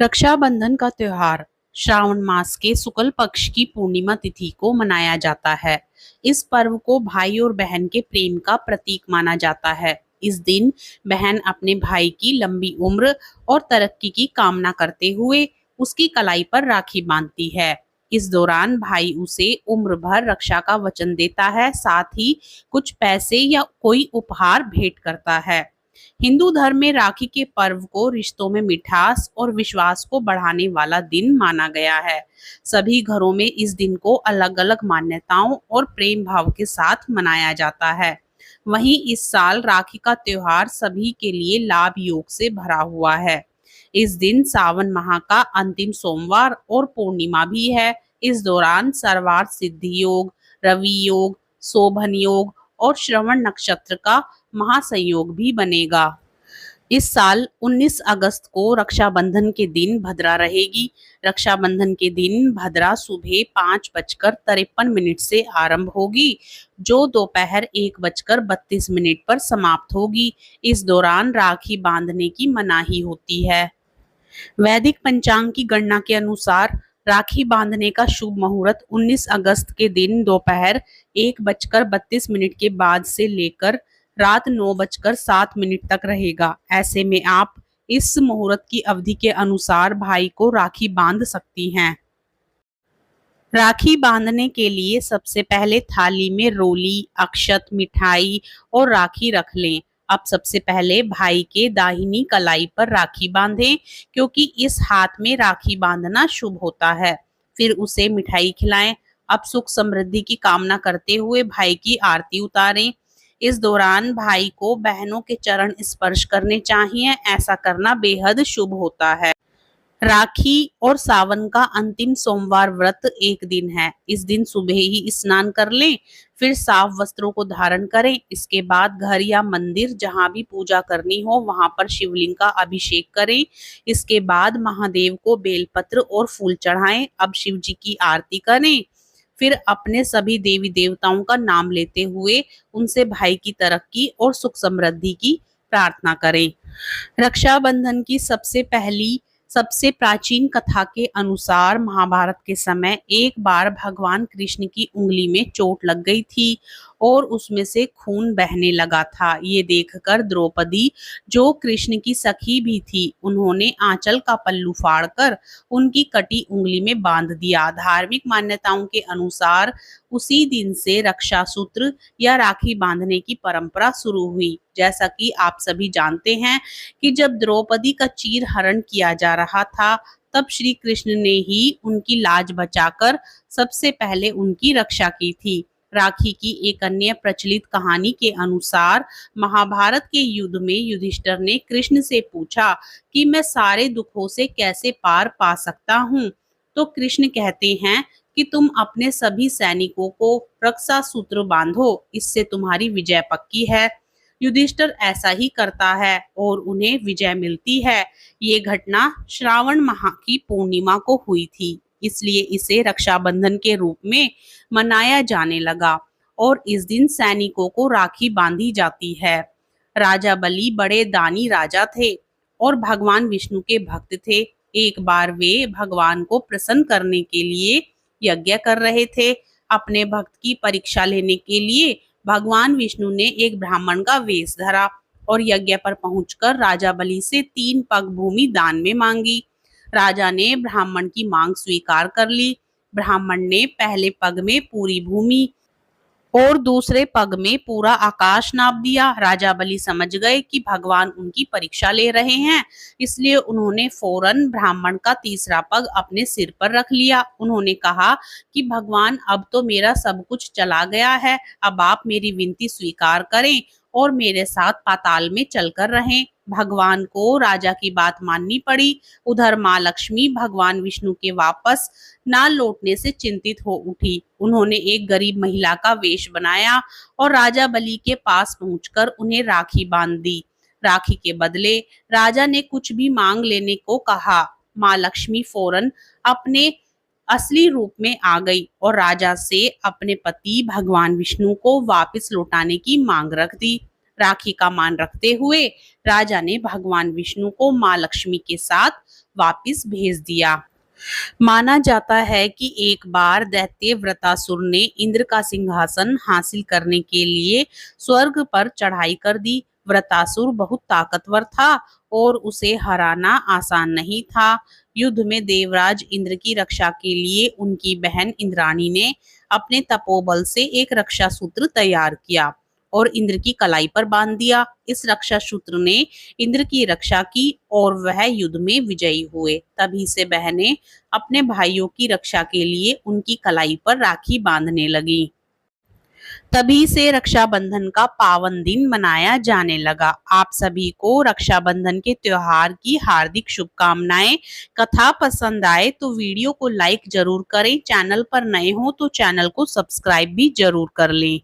रक्षाबंधन का त्योहार श्रावण मास के शुक्ल पक्ष की पूर्णिमा तिथि को मनाया जाता है। इस पर्व को भाई और बहन के प्रेम का प्रतीक माना जाता है। इस दिन बहन अपने भाई की लंबी उम्र और तरक्की की कामना करते हुए उसकी कलाई पर राखी बांधती है। इस दौरान भाई उसे उम्र भर रक्षा का वचन देता है, साथ ही कुछ पैसे या कोई उपहार भेंट करता है। हिंदू धर्म में राखी के पर्व को रिश्तों में मिठास और विश्वास को बढ़ाने वाला दिन माना गया है। सभी घरों में इस दिन को अलग-अलग मान्यताओं और प्रेम भाव के साथ मनाया जाता है। वहीं इस साल राखी का त्योहार सभी के लिए लाभ योग से भरा हुआ है। इस दिन सावन माह का अंतिम सोमवार और पूर्णिमा भी है। इस दौरान सर्वार्थ सिद्धि योग, रवि योग, शोभन योग और श्रवण नक्षत्र का महासंयोग भी बनेगा। इस साल 19 अगस्त को रक्षाबंधन के दिन भद्रा रहेगी। रक्षाबंधन के दिन भद्रा सुबह 5:53 से आरंभ होगी, जो दोपहर 1:32 पर समाप्त होगी। इस दौरान राखी बांधने की मनाही होती है। वैदिक पंचांग की गणना के अनुसार राखी बांधने का शुभ मुहूर्त 19 अगस्त के दिन दोपहर 1:32 के बाद से लेकर रात 9:07 तक रहेगा। ऐसे में आप इस मुहूर्त की अवधि के अनुसार भाई को राखी बांध सकती हैं। राखी बांधने के लिए सबसे पहले थाली में रोली, अक्षत, मिठाई और राखी रख लें। अब सबसे पहले भाई के दाहिनी कलाई पर राखी बांधें, क्योंकि इस हाथ में राखी बांधना शुभ होता है। फिर उसे मिठाई खिलाएं। अब सुख समृद्धि की कामना करते हुए भाई की आरती उतारें। इस दौरान भाई को बहनों के चरण स्पर्श करने चाहिए। ऐसा करना बेहद शुभ होता है। राखी और सावन का अंतिम सोमवार व्रत एक दिन है। इस दिन सुबह ही स्नान कर लें, फिर साफ वस्त्रों को धारण करें। इसके बाद घर या मंदिर जहां भी पूजा करनी हो वहां पर शिवलिंग का अभिषेक करें। इसके बाद महादेव को बेलपत्र और फूल चढ़ाएं। अब शिव जी की आरती करें। फिर अपने सभी देवी देवताओं का नाम लेते हुए उनसे भाई की तरक्की और सुख समृद्धि की प्रार्थना करें। रक्षाबंधन की सबसे प्राचीन कथा के अनुसार महाभारत के समय एक बार भगवान कृष्ण की उंगली में चोट लग गई थी और उसमें से खून बहने लगा था। ये देखकर द्रौपदी, जो कृष्ण की सखी भी थी, उन्होंने आंचल का पल्लू फाड़कर उनकी कटी उंगली में बांध दिया। धार्मिक मान्यताओं के अनुसार उसी दिन से रक्षा सूत्र या राखी बांधने की परंपरा शुरू हुई। जैसा कि आप सभी जानते हैं कि जब द्रौपदी का चीर हरण किया जा रहा था, तब श्री कृष्ण ने ही उनकी लाज बचाकर सबसे पहले उनकी रक्षा की थी। राखी की एक अन्य प्रचलित कहानी के अनुसार महाभारत के युद्ध में युधिष्ठिर ने कृष्ण से पूछा कि मैं सारे दुखों से कैसे पार पा सकता हूँ। तो कृष्ण कहते हैं कि तुम अपने सभी सैनिकों को रक्षा सूत्र बांधो, इससे तुम्हारी विजय पक्की है। युधिष्ठिर ऐसा ही करता है और उन्हें विजय मिलती है। ये घटना श्रावण माह की पूर्णिमा को हुई थी, इसलिए इसे रक्षाबंधन के रूप में मनाया जाने लगा और इस दिन सैनिकों को राखी बांधी जाती है। राजा बलि बड़े दानी राजा थे और भगवान विष्णु के भक्त थे। एक बार वे भगवान को प्रसन्न करने के लिए यज्ञ कर रहे थे। अपने भक्त की परीक्षा लेने के लिए भगवान विष्णु ने एक ब्राह्मण का वेश धरा और यज्ञ पर पहुंचकर राजा बलि से 3 पग भूमि दान में मांगी। राजा ने ब्राह्मण की मांग स्वीकार कर ली। ब्राह्मण ने पहले पग में पूरी भूमि और दूसरे पग में पूरा आकाश नाप दिया। राजा बलि समझ गए कि भगवान उनकी परीक्षा ले रहे हैं, इसलिए उन्होंने फौरन ब्राह्मण का तीसरा पग अपने सिर पर रख लिया। उन्होंने कहा कि भगवान, अब तो मेरा सब कुछ चला गया है, अब आप मेरी विनती स्वीकार करें और मेरे साथ पाताल में चलकर रहें। भगवान को राजा की बात माननी पड़ी। उधर माँ लक्ष्मी भगवान विष्णु के वापस ना लौटने से चिंतित हो उठी। उन्होंने एक गरीब महिला का वेश बनाया और राजा बलि के पास पहुंचकर उन्हें राखी बांध दी। राखी के बदले राजा ने कुछ भी मांग लेने को कहा। माँ लक्ष्मी फौरन अपने असली रूप में आ गई और राजा से अपने पति भगवान विष्णु को वापस लौटाने की मांग रख दी। राखी का मान रखते हुए राजा ने भगवान विष्णु को माँ लक्ष्मी के साथ वापस भेज दिया। माना जाता है कि एक बार दैत्य वृत्रासुर ने इंद्र का सिंहासन हासिल करने के लिए स्वर्ग पर चढ़ाई कर दी। वृत्रासुर बहुत ताकतवर था और उसे हराना आसान नहीं था। युद्ध में देवराज इंद्र की रक्षा के लिए उनकी बहन इंद्राणी ने अपने तपोबल से एक रक्षा सूत्र तैयार किया और इंद्र की कलाई पर बांध दिया। इस रक्षा सूत्र ने इंद्र की रक्षा की और वह युद्ध में विजयी हुए। तभी से बहनें अपने भाइयों की रक्षा के लिए उनकी कलाई पर राखी बांधने लगी। तभी से रक्षाबंधन का पावन दिन मनाया जाने लगा। आप सभी को रक्षाबंधन के त्योहार की हार्दिक शुभकामनाएं। कथा पसंद आए तो वीडियो को लाइक जरूर करें। चैनल पर नए हो तो चैनल को सब्सक्राइब भी जरूर कर लें।